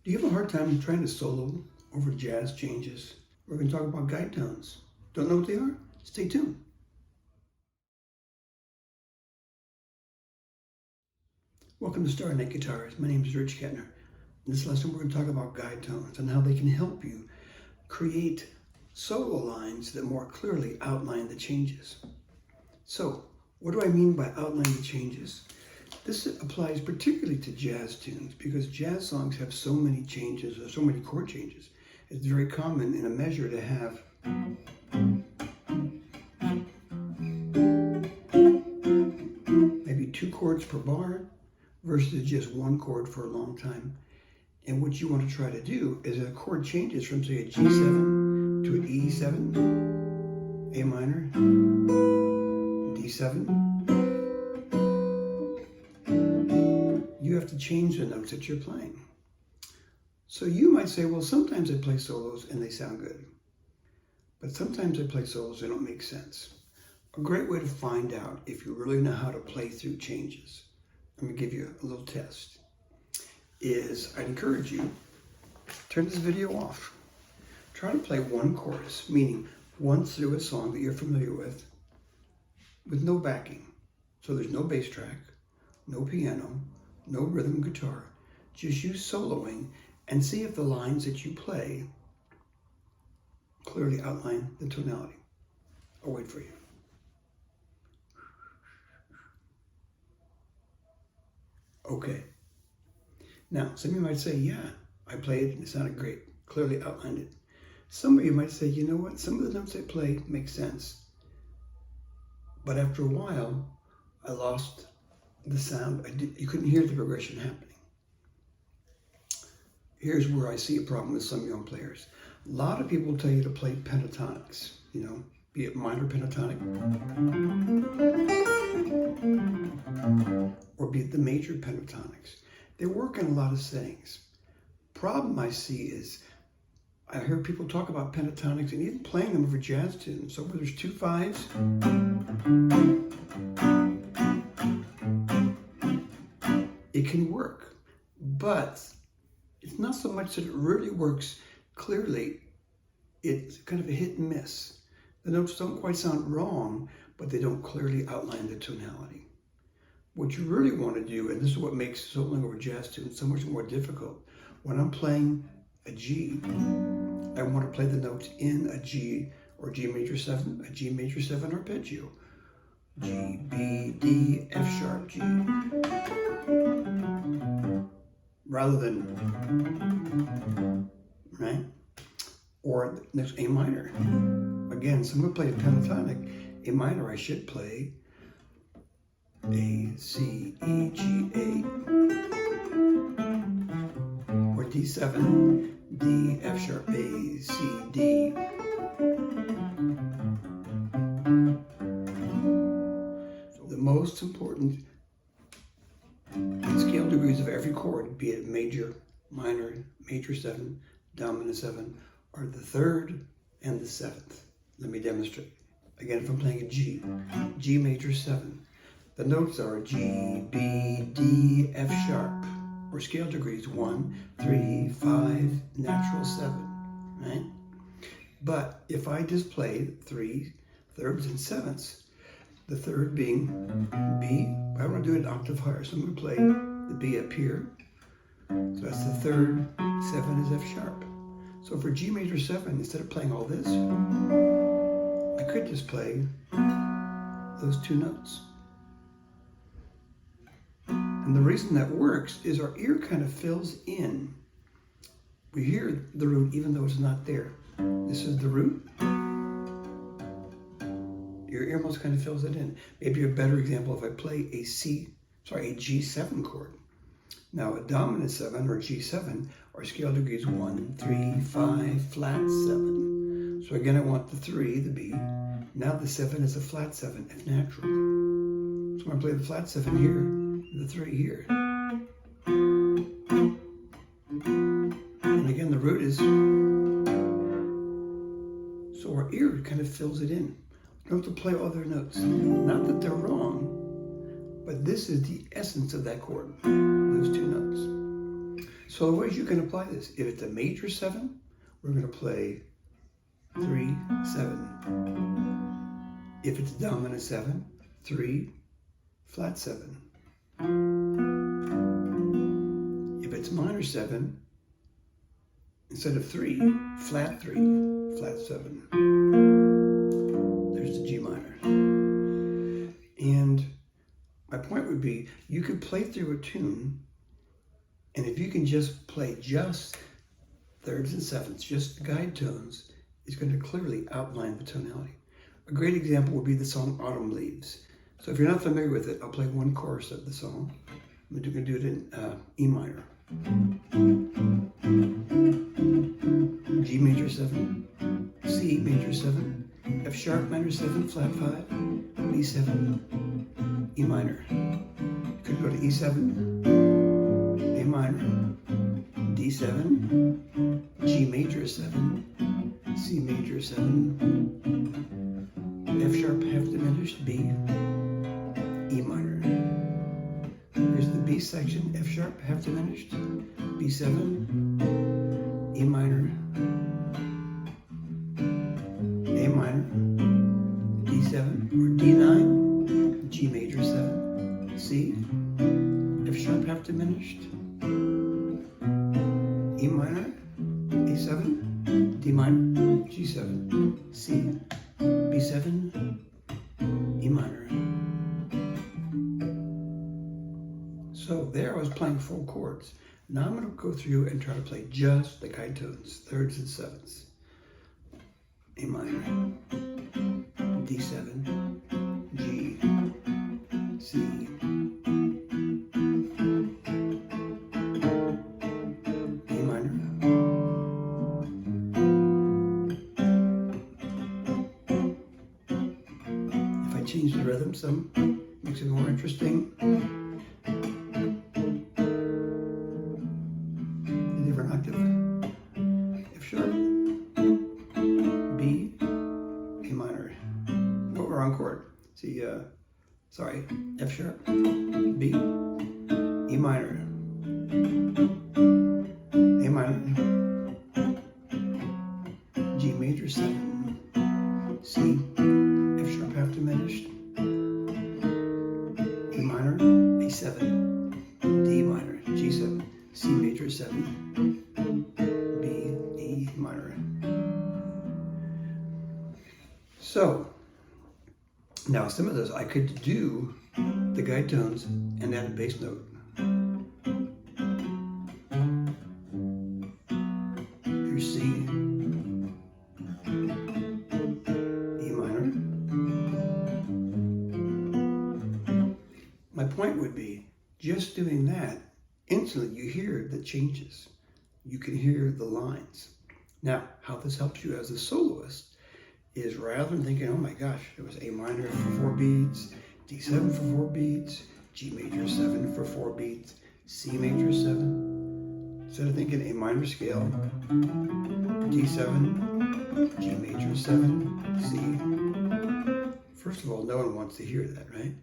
Do you have a hard time trying to solo over jazz changes? We're going to talk about guide tones. Don't know what they are? Stay tuned. Welcome to Starnet Guitars. My name is Rich Kettner. In this lesson, we're going to talk about guide tones and how they can help you create solo lines that more clearly outline the changes. So, what do I mean by outline the changes? This applies particularly to jazz tunes because jazz songs have so many changes, or so many chord changes. It's very common in a measure to have maybe 2 chords per bar versus just 1 chord for a long time. And what you want to try to do is a chord changes from, say, a G7 to an E7, A minor, D7. You have to change the notes that you're playing. So you might say, well, sometimes I play solos and they sound good, but sometimes I play solos that don't make sense. A great way to find out if you really know how to play through changes, I'm going to give you a little test, is I'd encourage you, turn this video off. Try to play one chorus, meaning once through a song that you're familiar with no backing. So there's no bass track, no piano, no rhythm guitar, just you soloing, and see if the lines that you play clearly outline the tonality. I'll wait for you. Okay. Now, some of you might say, yeah, I played it and it sounded great, clearly outlined it. Some of you might say, you know what, some of the notes I play make sense, but after a while, I lost the sound. You couldn't hear the progression happening. Here's where I see a problem with some young players. A lot of people tell you to play pentatonics, be it minor pentatonic or be it the major pentatonics. They work in a lot of settings. Problem I see is I hear people talk about pentatonics and even playing them over jazz tunes. So where there's 2 5s, it can work, but it's not so much that it really works clearly. It's kind of a hit and miss. The notes don't quite sound wrong, but they don't clearly outline the tonality. What you really want to do, and this is what makes soloing over jazz tunes so much more difficult, when I'm playing a G, I want to play the notes in a G or G major 7, a G major 7 arpeggio. G, B, D, F sharp, G. Rather than, right? Or next, A minor. Again, so I'm going to play a pentatonic. A minor, I should play A, C, E, G, A. Or D7, D, F sharp, A, C, D. So the most important scale degrees of every chord, be it major, minor, major 7, dominant 7, are the 3rd and the 7th. Let me demonstrate. Again, if I'm playing a G, G major 7, the notes are G, B, D, F sharp, or scale degrees 1, 3, 5, natural 7, right? But if I just play 3 thirds and 7ths, the 3rd being B, I want to do it an octave higher, so I'm going to play the B up here. So that's the 3rd, 7 is F sharp. So for G major 7, instead of playing all this, I could just play those 2 notes. And the reason that works is our ear kind of fills in. We hear the root even though it's not there. This is the root. Your ear almost kind of fills it in. Maybe a better example, if I play a G7 chord. Now a dominant 7 or G7 are scale degrees 1, 3, 5, flat 7. So again, I want the 3, the B. Now the 7 is a flat 7, F natural. So when I play the flat 7 here, the 3 here. And again, the root is, so our ear kind of fills it in. You don't have to play other notes. Not that they're wrong, but this is the essence of that chord, those 2 notes. So the ways you can apply this, if it's a major 7, we're going to play 3, 7. If it's dominant 7, 3, flat 7. If it's minor 7, instead of 3, flat 3, flat 7. There's the G minor. And my point would be, you could play through a tune, and if you can just play just thirds and sevenths, just the guide tones, it's going to clearly outline the tonality. A great example would be the song Autumn Leaves. So if you're not familiar with it, I'll play one chorus of the song. I'm going to do it in E minor. G major 7, C major 7, F sharp minor 7, flat 5, B7, E minor. You could go to E7, A minor, D7, G major 7, C major 7, F sharp half diminished, B, E minor. Here's the B section, F sharp half diminished, B7, E minor, A minor, D7 or D9, G major 7, C, F sharp half diminished, E minor, A7, D minor, G7, C, B7, E minor. So there I was playing full chords. Now I'm going to go through and try to play just the guide tones, thirds and sevenths. A minor, D7, G, C, E minor, if I change the rhythm some, makes it more interesting. Different octave, F sharp, B, A minor. Oh, wrong chord. See, sorry, F sharp, B, E minor, A minor, G major 7, C, F sharp half diminished, E minor, A7, D minor, G7, C major 7, B, E minor. So, now some of those I could do the guide tones and add a bass note. Here's C, E minor. My point would be, just doing that, instantly you hear the changes. You can hear the lines. Now, how this helps you as a soloist is rather than thinking, oh my gosh, it was A minor for 4 beats, D7 for 4 beats, G major 7 for 4 beats, C major 7. Instead of thinking A minor scale, D7, G major 7, C. First of all, no one wants to hear that, right?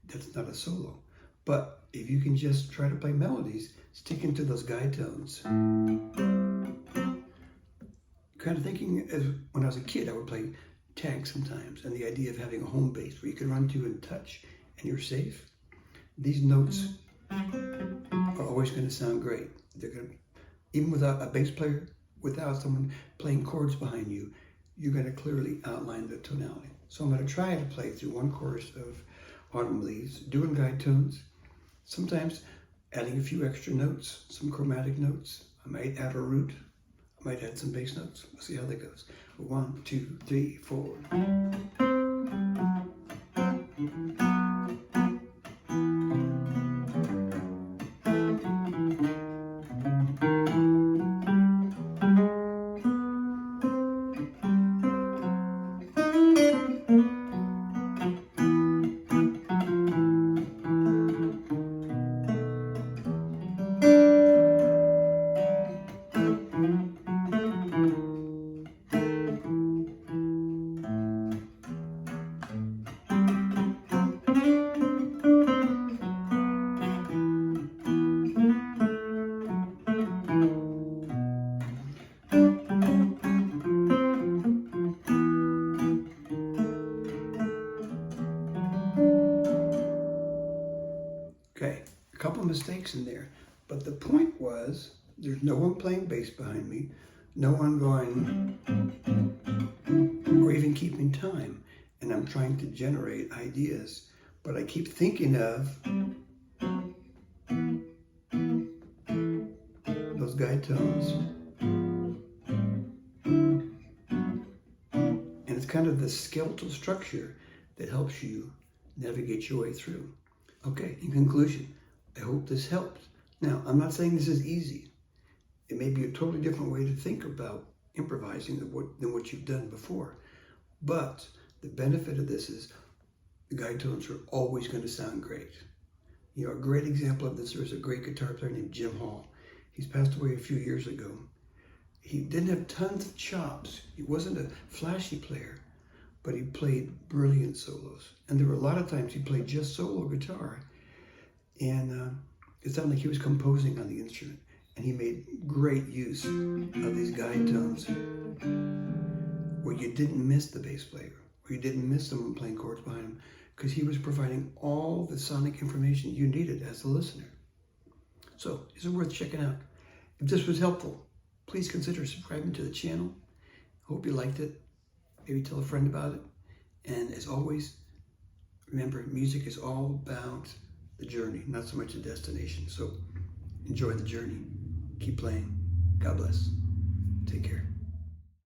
That's not a solo. But if you can just try to play melodies, sticking to those guide tones. Kind of thinking as when I was a kid, I would play tag sometimes, and the idea of having a home base where you can run to and touch and you're safe. These notes are always going to sound great. They're going to, even without a bass player, without someone playing chords behind you, you're going to clearly outline the tonality. So I'm going to try to play through one chorus of Autumn Leaves, doing guide tones, sometimes adding a few extra notes, some chromatic notes. I might add a root. I might add some bass notes. We'll see how that goes. 1, 2, 3, 4. mistakes in there. But the point was, there's no one playing bass behind me, no one going, or even keeping time. And I'm trying to generate ideas, but I keep thinking of those guide tones. And it's kind of the skeletal structure that helps you navigate your way through. Okay, in conclusion, I hope this helped. Now, I'm not saying this is easy. It may be a totally different way to think about improvising than what you've done before. But the benefit of this is the guide tones are always going to sound great. You know, a great example of this, there's a great guitar player named Jim Hall. He's passed away a few years ago. He didn't have tons of chops. He wasn't a flashy player, but he played brilliant solos. And there were a lot of times he played just solo guitar. And it sounded like he was composing on the instrument. And he made great use of these guide tones where you didn't miss the bass player, or you didn't miss someone playing chords behind him, because he was providing all the sonic information you needed as the listener. So it's worth checking out. If this was helpful, please consider subscribing to the channel. I hope you liked it. Maybe tell a friend about it. And as always, remember, music is all about the journey, not so much the destination. So enjoy the journey. Keep playing. God bless. Take care.